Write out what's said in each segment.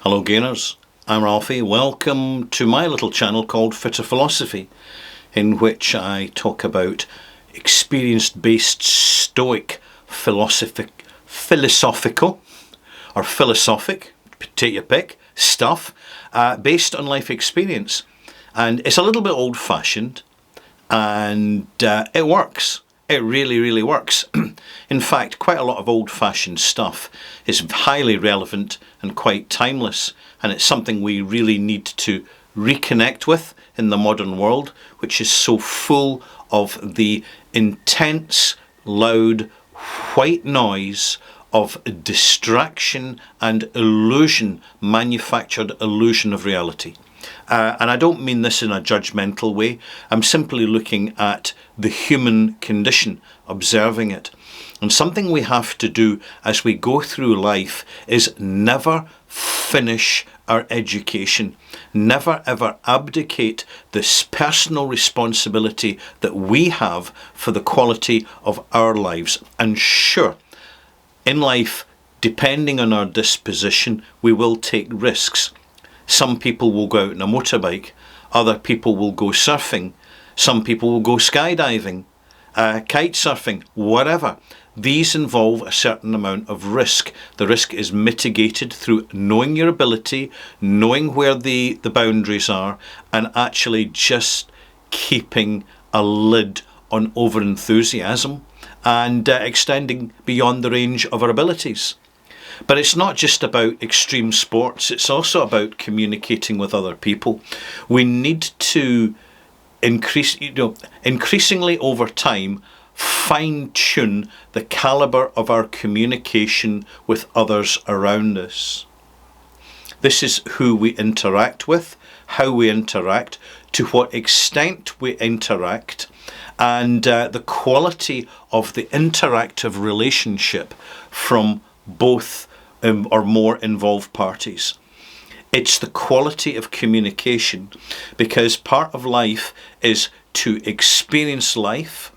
Hello Gainers, I'm Ralphie. Welcome to my little channel called Fitter Philosophy, in which I talk about experience-based Stoic philosophic, take your pick, stuff, based on life experience. And it's a little bit old-fashioned, and it works. It really, really works. In fact, quite a lot of old-fashioned stuff is highly relevant and quite timeless, and it's something we really need to reconnect with in the modern world, which is so full of the intense, loud, white noise of distraction and illusion, manufactured illusion of reality. And I don't mean this in a judgmental way. I'm simply looking at the human condition, observing it. And something we have to do as we go through life is never finish our education. Never ever abdicate this personal responsibility that we have for the quality of our lives. And sure, in life, depending on our disposition, we will take risks. Some people will go out on a motorbike, other people will go surfing, some people will go skydiving, kite surfing, whatever. These involve a certain amount of risk. The risk is mitigated through knowing your ability, knowing where the boundaries are, and actually just keeping a lid on over-enthusiasm and extending beyond the range of our abilities. But it's not just about extreme sports, it's also about communicating with other people. We need to increasingly over time, fine-tune the caliber of our communication with others around us. This is who we interact with, how we interact, to what extent we interact, and the quality of the interactive relationship from both or more involved parties. It's the quality of communication, because part of life is to experience life,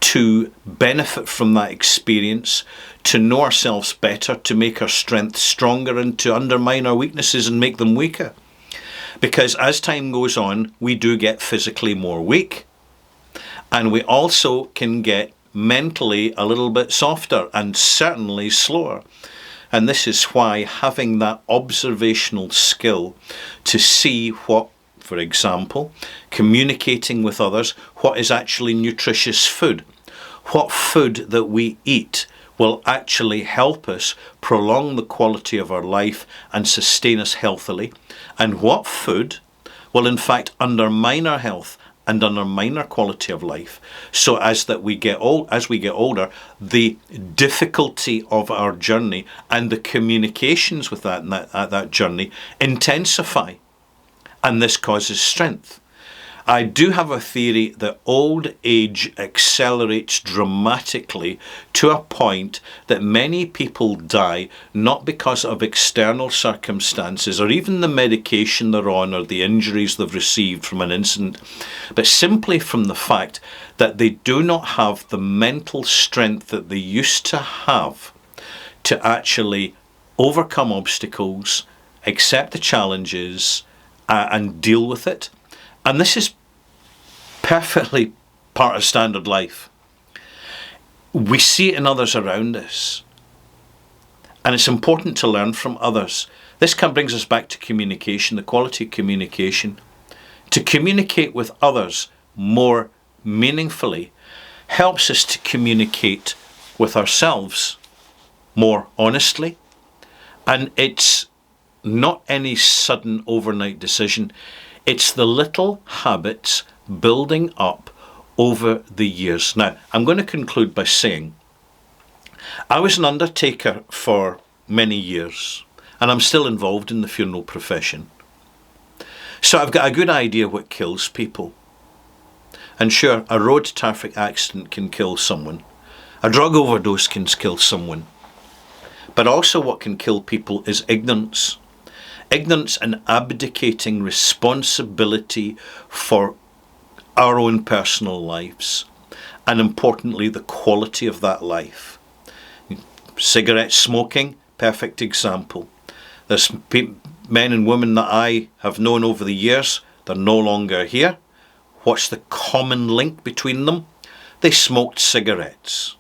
to benefit from that experience, to know ourselves better, to make our strengths stronger, and to undermine our weaknesses and make them weaker. Because as time goes on, we do get physically more weak, and we also can get mentally a little bit softer and certainly slower. And this is why having that observational skill to see what, for example, communicating with others, what is actually nutritious food, what food that we eat will actually help us prolong the quality of our life and sustain us healthily, and what food will in fact undermine our health and undermine our quality of life, so as we get older, the difficulty of our journey and the communications with that journey intensify, and this causes strength. I do have a theory that old age accelerates dramatically to a point that many people die not because of external circumstances or even the medication they're on or the injuries they've received from an incident, but simply from the fact that they do not have the mental strength that they used to have to actually overcome obstacles, accept the challenges, and deal with it. And this is perfectly part of standard life. We see it in others around us, and it's important to learn from others. This brings us back to communication, the quality of communication. To communicate with others more meaningfully helps us to communicate with ourselves more honestly, and it's not any sudden overnight decision. It's the little habits building up over the years. Now, I'm going to conclude by saying I was an undertaker for many years, and I'm still involved in the funeral profession. So I've got a good idea what kills people. And sure, a road traffic accident can kill someone. A drug overdose can kill someone. But also what can kill people is ignorance. Ignorance and abdicating responsibility for our own personal lives, and importantly, the quality of that life. Cigarette smoking, perfect example. There's men and women that I have known over the years, they're no longer here. What's the common link between them? They smoked cigarettes.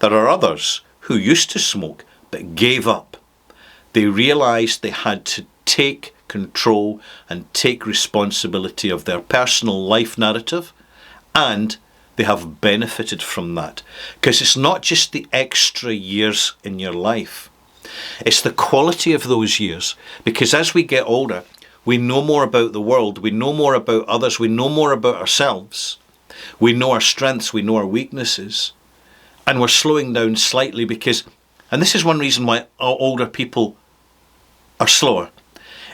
There are others who used to smoke but gave up. They realised they had to take control and take responsibility of their personal life narrative, and they have benefited from that. Because it's not just the extra years in your life, it's the quality of those years. Because as we get older, we know more about the world, we know more about others, we know more about ourselves, we know our strengths, we know our weaknesses, and we're slowing down slightly because, and this is one reason why older people are slower,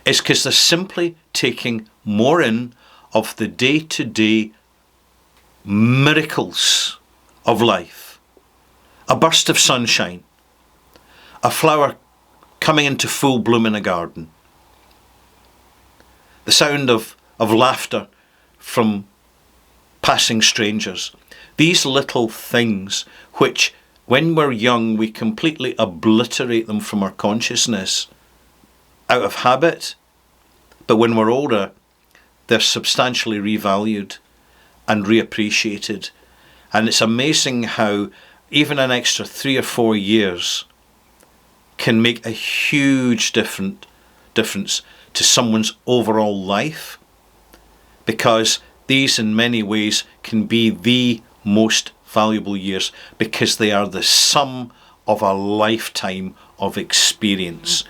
is because they're simply taking more in of the day-to-day miracles of life. A burst of sunshine, a flower coming into full bloom in a garden, the sound of laughter from passing strangers. These little things which, when we're young, we completely obliterate them from our consciousness out of habit, but when we're older, they're substantially revalued and reappreciated. And it's amazing how even an extra 3 or 4 years can make a huge difference to someone's overall life, because these in many ways can be the most valuable years, because they are the sum of a lifetime of experience,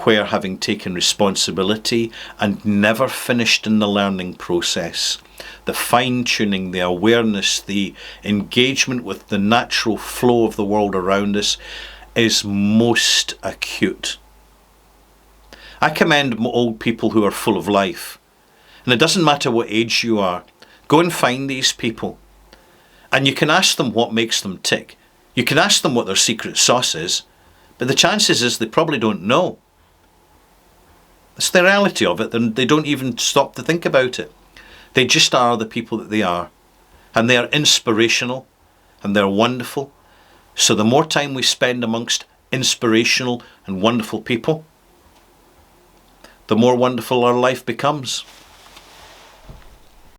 where, having taken responsibility and never finished in the learning process, the fine-tuning, the awareness, the engagement with the natural flow of the world around us is most acute. I commend old people who are full of life. And it doesn't matter what age you are. Go and find these people. And you can ask them what makes them tick. You can ask them what their secret sauce is. But the chances is they probably don't know. It's the reality of it. They don't even stop to think about it. They just are the people that they are. And they are inspirational. And they're wonderful. So the more time we spend amongst inspirational and wonderful people, the more wonderful our life becomes.